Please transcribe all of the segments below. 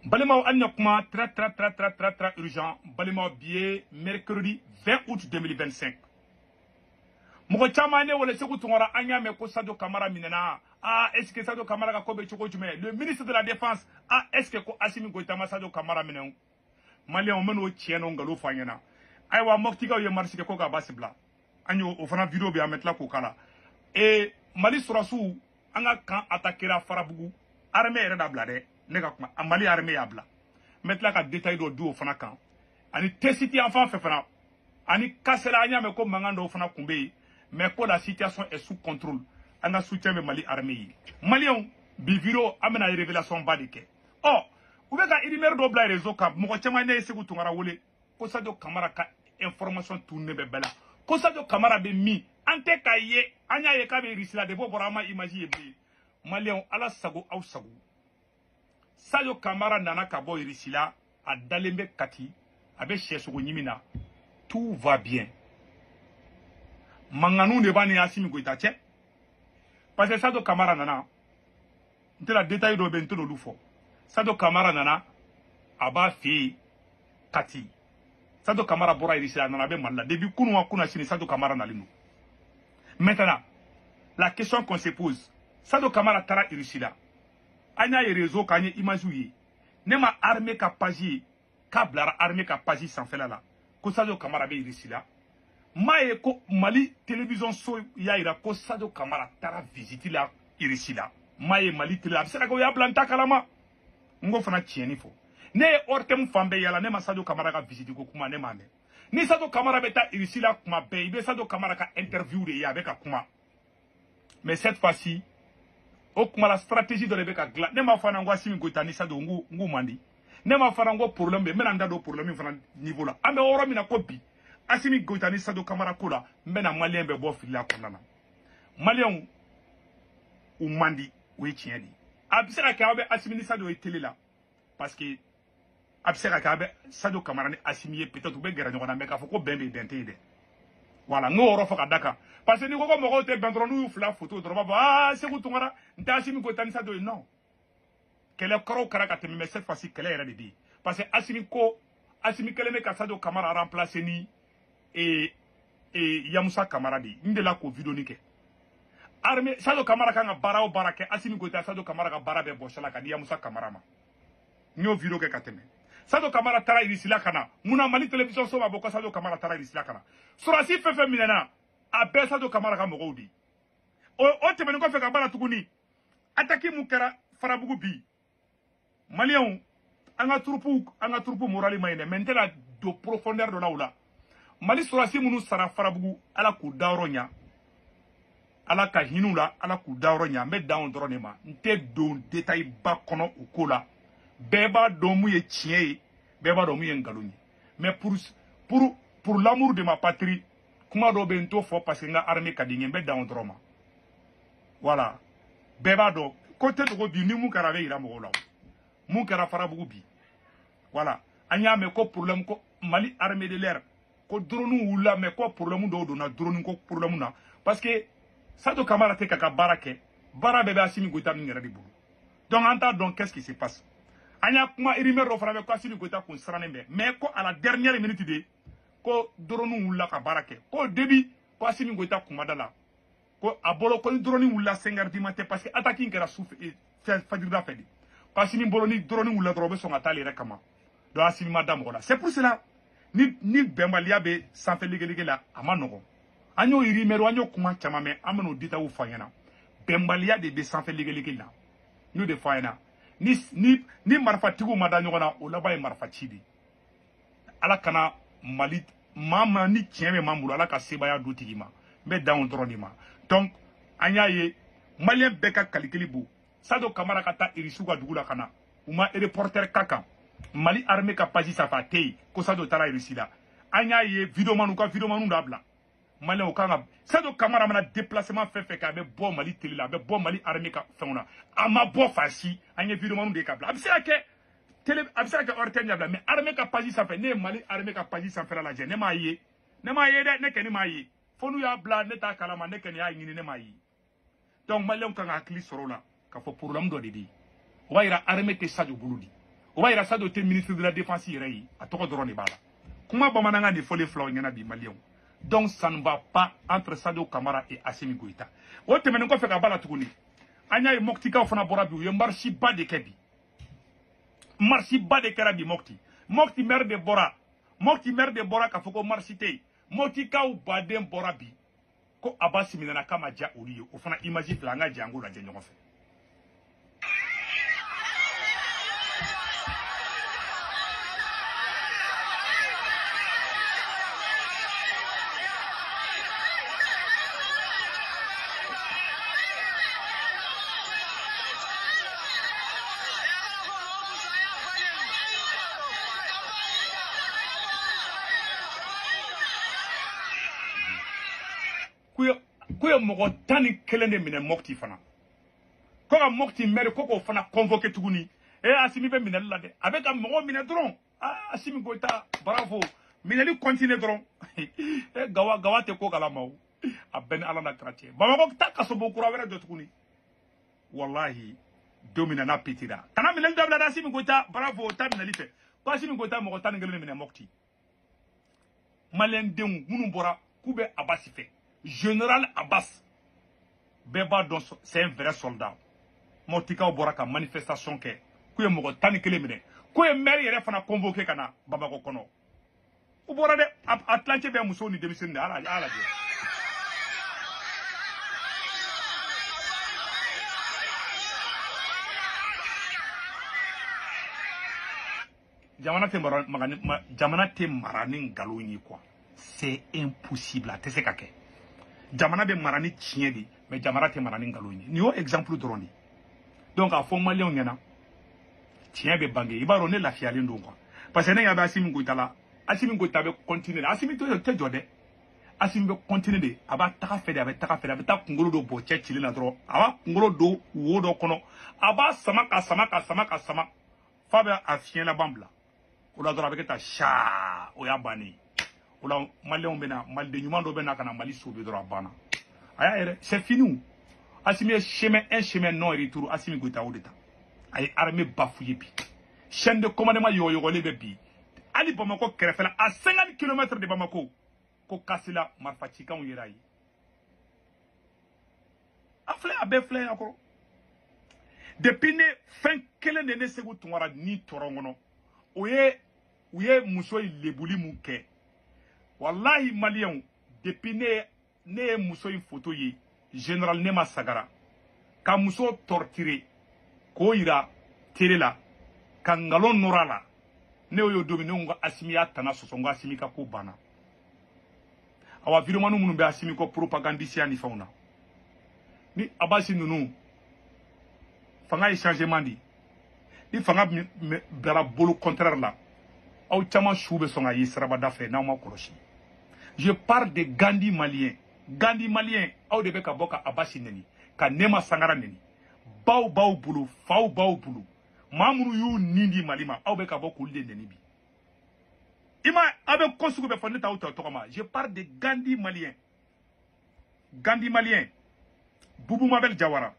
Balima Agnokma, très urgent. Balima billet, mercredi 20 août 2025. Mogo chamane wala segu tungora anya me ko Sadio Camara minena. Ah, est-ce que Sadio Camara ka kobe choko jume? Le ministre de la Défense, ah, est-ce que ko Assimi Goïta ma Sadio Camara minen? Malien o meno tieno ngalo fanyana. Aywa moktiga ye marsi ko ga basibla. Anyo o fana vidéo bi ametla ko kala. Et Mali Sorasu anga kan attaquera Farabougou. Armée era da blade. Nega kuma Mali armée ya bla. Metla ka détail do du o fana kan. Ani tesiti enfant fe fana. Ani kasela anya me ko mangando fana kumbe. Mais que la situation est sous contrôle, on a soutien de Mali armée. Malion, biviro, amena révélation badike. Oh, vous voyez qu'il y a des réseaux qui sont en train de se Sadio Camara ka information tourne bela. Ko Sadio Camara be mi, ante kaye, anya ye ka be risila de bo borama imagi ebe. Malion ala sago au sago. Sadio Camara nana ka bo risila a dalembe kati, abe chesugo nyimina. Tout va bien. Manganou ne bani Assimi Goïta tche. Parce que Sadio Camara nana. Nte la détail do bento do lufo. Sadio Camara nana. Aba fi kati. Sadio Camara bora irisi nana be malla. Depuis kunu wa kuna chini Sadio Camara nalinu. Maintenant, la question qu'on se pose. Sadio Camara tara irisi la. Anya ye réseau kanye image yi. Nema armée ka paji. Kablara armée ka paji sans faire là. Ko Sadio Camara be irisi la. Maye ko Mali télévision so yaira ko Sadio Camara tara visiter la irisi la. Maye Mali télé absela ko ya blanta kalama. Ngo fana tieni fo. Ne ortem fambe yala ne ma Sadio Camara ka visiter ko kuma ne mame. Ni Sadio Camara beta irisi la kuma be ibe Sadio Camara ka interview de ya beka kuma. Mais cette fois-ci o kuma la stratégie de lebeka gla ne ma fana ngo Assimi Goïta ni Sadio ngu mandi. Ne ma fana ngo problème be menanda do problème fana niveau la. Ambe oro mina ko bi. Assimi Goïta ni Sadio Camara kola mbena malien be bo fili akonana malien ou mandi ou etieni abisera ka be Assimi ni Sadio télé là parce que abisera ka be Sadio Camara ni Assimi peut-être be gera nyona meka foko bembe bente de voilà ngo oro foka daka parce que ni ko mo te bendro nu fla photo droba ah c'est ko tungara nta Assimi Goïta ni Sadio non quel est koro karaka te mais cette fois-ci quelle est dit parce que Assimi kele me ka Sadio Camara remplacer ni et Yamoussa Camara di ndela ko vidéo nike armée Sadio Camara kanga bara o barake Assimi Goïta Sadio Camara ka bara be boshala ka di Yamoussa Camara ma nyo vidéo ke kateme Sadio Camara tara irisila kana muna Mali télévision so ma boko Sadio Camara tara irisila kana surasi fefe minena abe Sadio Camara ka mogodi o temene ko fe ka bara tukuni ataki mukera Farabougou bi Malien anga troupe morali mayne maintenant de profondeur de là Mali surasi munu sara Farabougou ala ku dawronya ala ka hinula ala ku dawronya me down dronema nte don détail ba kono u kola beba do mu ye tié beba do mu ye ngaloni mais pour l'amour de ma patrie kuma do bento fo parce que nga armée kadinge me down droma voilà beba do côté de bi ni mu karabe ira mo law mu kara Farabougou bi voilà anya me ko problème ko Mali armée de l'air ko drone wula mais ko problème do na drone ko problème na parce que Sadio Camara te kaka barake bara bebe Assimi Goïta ngera di bulu donc anta donc qu'est-ce qui se passe anya kuma irimer ro fara ko Assimi Goïta ko sranembe mais ko à la dernière minute de ko drone wula ka barake ko début ko Assimi Goïta kuma dala ko abolo ko drone wula 5h du matin parce que attaque ngera souf fajira fedi ko Assimi boloni drone wula drobe so ngatali rekama do Assimi madame gola c'est pour cela ni bembalia be sanfé ligue la amanogo anyo iri mero anyo kuma chamame amano dita u fanyana bembalia de be sanfé ligue la nous de fanyana ni marfatigu madanyo na o laba e marfatidi ala kana Mali mama ni tieme mambulo ala ka sebaya dotigima be down dronima donc anya ye malien beka kalikilibu Sadio Camara kata irisuga dugula kana uma reporter kaka Mali armée ka paji safate ko Sadio tara irisila anya ye vidéo manu dabla Mali o kanga Sadio Camara mana déplacement fait ka be bo Mali télé la be bo Mali armée ka fengona ama bo fasi anya vidéo manu de kabla abisera ke orten yabla mais armée ka paji safa ne Mali armée ka paji safa la je ne ma ye de ne keni ma ye fonu ya bla ne ta kalama ne keni ya ngini ne ma ye donc Mali o kanga akli sorola ka fo problème do de di waira armée te Sadio buludi o b'a yira Sado tɛ ministre de la défense yɛrɛ ye a tɔgɔ dɔrɔn de b'a la kuma bamanankan de fɔlen filaw ɲɛna bi maliyɛnw donc ça ne va pas entre Sado Kamara et Assimi Goïta o tɛmɛnen kɔfɛ ka b'a la tuguni an y'a ye Moptikaw fana bɔra bi u ye marche ba de kɛ bi marche ba de kɛra bi Mopti maire de bɔra k'a fɔ ko marche tɛ yen Moptikaw baden bɔra bi ko Abasi minɛna k'a ma diya olu ye o fana image filɛ an ka jɛ an k'o lajɛ ɲɔgɔn fɛ. Kuye mɔgɔ 11 de minɛ Mopti fana ko ka Mopti maire ko k'o fana convoqué tuguni Assimi bɛ minɛli la dɛ a bɛ ka mɔgɔ minɛ dɔrɔn Assimi Goïta bravo minɛli continue dɔrɔn gawa tɛ ko kalama o a bɛɛ ni Ala na kira cɛ Bamakɔ ta kasobo kura wɛrɛ jɔ tuguni wallahi don min na n'a pétira kana minɛli dabila Assimi Goïta bravo ta minɛli fɛ ko Assimi Goïta mɔgɔ 11 de minɛ Mopti maliyɛn denw minnu bɔra k'u bɛ Abasi fɛ Général Abbas bɛɛ b'a dɔn c'est un vrai soldat Moptikaw bɔra ka manifestation kɛ k'u ye mɔgɔ 11 minɛ k'u ye maire yɛrɛ fana convoqué ka na Bamakɔ kɔnɔ u bɔra dɛ a tilancɛ bɛ musow ni denmisɛnnin de ala lajɛ jamana tɛ mara ni nkalon ye quoi c'est impossible a tɛ se ka kɛ jamana bɛ mara ni tiɲɛ de mais jamana tɛ mara ni nkalon ye nin y'o exemple dɔrɔn de donc a fɔ maliyɛnw ɲɛna tiɲɛ bɛ bange i b'a dɔn ne lafiyalen don quoi parce que ne ɲɛ bɛ Assimi Goïta la Assimi Goïta bɛ continuer Assimi tɛ jɔ dɛ Assimi bɛ continuer de a b'a taga fɛ de a bɛ taga fɛ de a bɛ taa kunkolo dɔ bɔ cɛ cilen na dɔrɔn a b'a kunkolo don wo dɔ kɔnɔ a b'a sama f'a bɛ a fiɲɛ laban bila o la dɔrɔn a bɛ kɛ ta saa o y'a bannen o la maliyɛnw bɛ na maliden ɲuman dɔ bɛ na ka na Mali sauver dɔrɔn a banna a y'a yɛrɛ c'est fini Assimi ye un chemin non retour Assimi Goïta o de ta a ye armée bafouillé bi chaîne de commandement yɔgɔyɔgɔlen bɛ bi hali Bamakɔ kɛrɛfɛla à 50 km de Bamako ko Kasila marifacikanw yera ye a filɛ a bɛɛ filɛ a kɔrɔ depuis ne fɛn kelen de ne Segu Tunkara ni tɔrɔ kɔnɔ u ye muso in lebuli mun kɛ wallahi maliyɛnw depuis ne ye muso in photo ye général Nema Sagara ka muso torturer k'o yira télé la ka ngalon nɔrɔ a la ne y'o don min ne ko Assimi y'a tana sɔsɔ n ko Assimi ka ko banna awa vidéo minnu bɛ Assimi ko propagandisiya ni fɛnw na ni Abasi ninnu fanga ye changement di ni fanga bilara bolo contraire la aw caman su bɛ sɔn ka ye sirabada fɛ n'aw ma kɔlɔsi je parle de Gandhi malien aw de bɛ ka bɔ ka Abasi neni ka Nema Sangara neni baw bolo faw baw bolo maa minnu y'u nin di Mali ma aw bɛ ka bɔ k'olu de neni bi ima aw bɛ ko sugu bɛ fɔ ne t'aw ta tɔgɔ ma je parle de Gandhi malien Boubou Mabel Jawara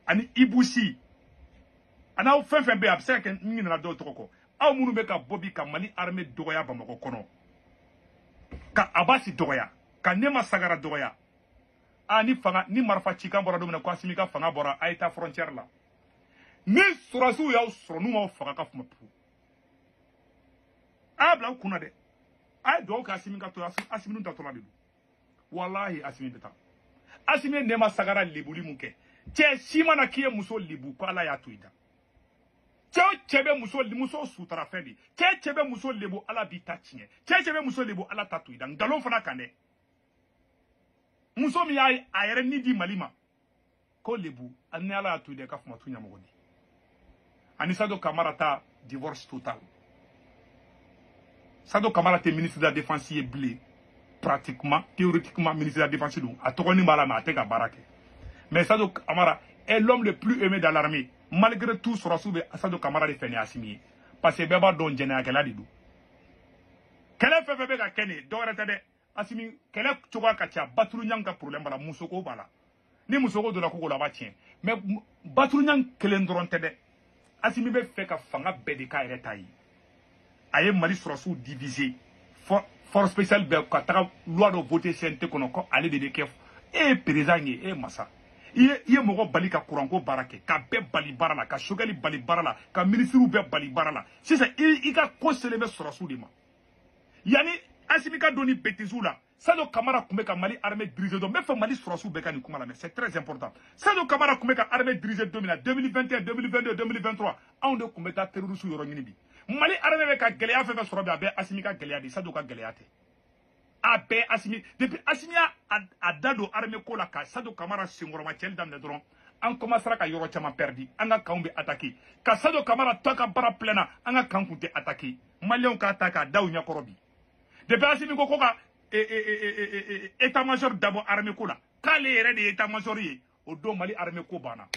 ani Ibousi an'aw fɛn fɛn bɛ a bɛ se ka kɛ n ɲinɛna dɔw tɔgɔ kɔ aw minnu bɛ ka bɔ bi ka Mali armée dɔgɔya Bamakɔ kɔnɔ ka Abasi dɔgɔya ka Nema Sagara dɔgɔya ni marifa cikan bɔra don min na ko Assimi ka fanga bɔra a ye taa frontière la ni sɔrɔsiw y'aw sɔrɔ n'u m'aw faga ka kuma pewu a y'a bila aw kunna dɛ a ye dugawu kɛ Assimi ka to Assimi dun tatɔla de don walahi Assimi bɛ taa Assimi ye Nema Sagara lebuli mun kɛ cɛ si mana k'i ye muso lebu ko Ala y'a to i da cɛ o cɛ bɛ muso sutara fɛn de cɛ bɛ muso lebu Ala b'i ta tiɲɛ cɛ bɛ muso lebu Ala ta to i da nkalon fana kan dɛ muso min y'a a yɛrɛ ni di Mali ma ko lebu ni Ala y'a to i da i ka fama tu ɲɛmɔgɔ di ani Sado Kamara ta divorce total Sado Kamara tɛ ministre de la défense ye bilen pratiquement théoriquement ministre de la défense don a tɔgɔnin b'a la mais a tɛ ka baara kɛ mais Sado Kamara est l'homme le plus aimé dans l'armée malgré tout sɔrɔsiw bɛ Sado Kamara de fɛ ni Assimi ye parce que bɛɛ b'a dɔn jɛnɛyakɛla de don kɛlɛ fɛn fɛn bɛ ka kɛ nin ye dɔwɛrɛ tɛ dɛ Assimi kɛlɛ cogoya ka ca Batuluɲan ka problème b'a la musoko b'a la ni musoko donna ko la a b'a tiɲɛ mais Batuluɲan kelen dɔrɔn tɛ dɛ Assimi be fait ka fanga bedi ka yɛrɛ ta ye a ye Mali sɔrɔsiw diviser force spéciale bɛɛ ka taga loi dɔ voter CNT kɔnɔ ko ale de bɛ kɛ président ye masa i ye mɔgɔ bali ka kuranko baara kɛ ka bɛɛ bali baara la ka Choguel bali baara la ka ministres bɛɛ bali baara la sisan i ka ko selen bɛ sɔrɔsiw de ma yani Assimi ka doni bêtises la Sadio Camara tun bɛ ka Mali armée diriger don n bɛ fɛ Mali sɔrɔsiw bɛɛ ka nin kuma la mais c'est très important Sadio Camara tun bɛ ka armée diriger don min na 2021 2022 2023 anw de tun bɛ taa terroristes yɔrɔ ɲini bi Mali armée bɛ ka gɛlɛya fɛn fɛn sɔrɔ bi a bɛɛ Assimi ka gɛlɛya de Sadio ka gɛlɛya tɛ a bɛɛ Assimi depuis Assimi a da don armée ko la ka Sadio Camara senkɔrɔma cɛli daminɛ dɔrɔn an commencera ka yɔrɔ caman perdu an ka camps bɛ attaquer ka Sadio Camara to a ka baara plein na an ka camps kun tɛ attaquer Maliens ka attaquer a da u ɲɛkɔrɔ bi depuis Assimi ko ka état-major d'abord armée ko la k'ale yɛrɛ de ye état-major ye o don Mali armée ko banna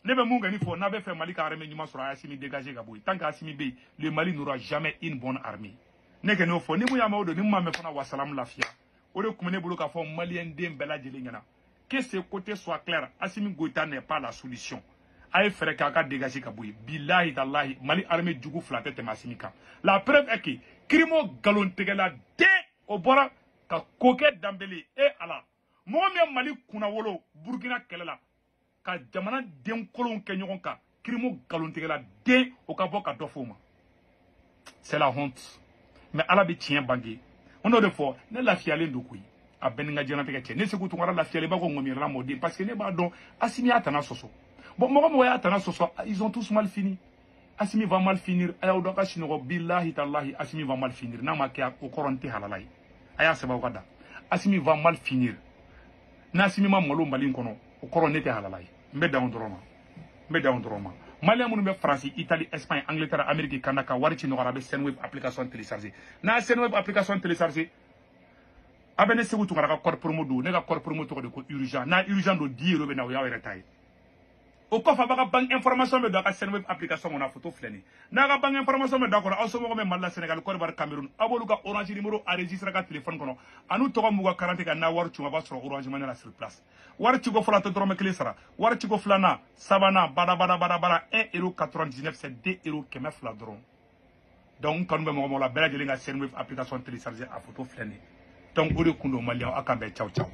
ne bɛ mun kɔni fɔ n'a bɛ fɛ Mali ka armée ɲuman sɔrɔ a Assimi dégager ka bɔ yen tant que Assimi bɛ yen le Mali n'aura jamais une bonne armée ne kɔni y'o fɔ ni mun y'a mɛn o don ni mun m'a mɛn fana wasalamu lafiya o de tun bɛ ne bolo k'a fɔ Malien den bɛɛ lajɛlen ɲɛna que ce côté soit clair Assimi Goïta n'est pas la solution a ye fɛrɛ kɛ a ka dégager ka bɔ yen bilahi dalahi Mali armée jugu fila tɛ tɛmɛ Assimi kan la preuve est que crimo nkalontigɛla den o bɔra ka ko kɛ Danbele ala mɔgɔ min ye Mali kunna wolo Burkina kɛlɛ la ka jamana den kolonw kɛ ɲɔgɔn kan crimo nkalontigɛla den o ka bɔ ka dɔ f'o ma c'est la honte mais ala bɛ tiɲɛ bange on n'o de fɔ ne lafiyalen don koyi a bɛɛ ni n ka diɲɛlatigɛ cɛ ne segu tunkara lafiyalen b'a ko ŋɔmiyɛrɛla mɔden parce que ne b'a dɔn Assimi y'a tana sɔsɔ bon mɔgɔ mɔgɔ y'a tana sɔsɔ ils ont tous mal fini Assimi va mal finir a y'aw dɔn ka sinɔgɔ bilahi talahi Assimi va mal finir n'a ma kɛ o kɔrɔ n tɛ halala ye a y'a sɛbɛn o ka da Assimi va mal finir n'a Assimi ma malo Mali kɔnɔ o kɔrɔ ne tɛ halala ye n bɛ dan o dɔrɔn ma Malien minnu bɛ France Italie Espagne Angleterre Amérique Canada ka wari ci nɔgɔyara a bɛ Senweb application télécharger n'a Senweb application télécharger a bɛ ne segu tunkara ka code promo don ne ka code promo tɔgɔ de ko urgent n'a urgent don 10 € bɛ na o y'aw yɛrɛ ta ye o kɔfɛ a b'a ka banque information bɛ don a ka Senweb application kɔnɔ a photo filɛ nin n'a ka banque information bɛ don a kɔnɔ aw somɔgɔw bɛ Mali la Sénégal Côte d'Ivoire Cameroun aw b'olu ka orange numéro enregistré ka téléphone kɔnɔ a n'u tɔgɔ m'u ka carte kan n'a wari ci a b'a sɔrɔ orange money la sur place wari ciko fɔlɔ tɛ dɔrɔmɛ 1 sara wari ciko filanan sabanan bada 1,99 € c'est 2 € kɛmɛ 2 dɔrɔn donc n kanu bɛ mɔgɔ la bɛɛ lajɛlen ka Senweb application télécharger a photo filɛ nin donc o de kun don Malien aw kan bɛn ciao ciao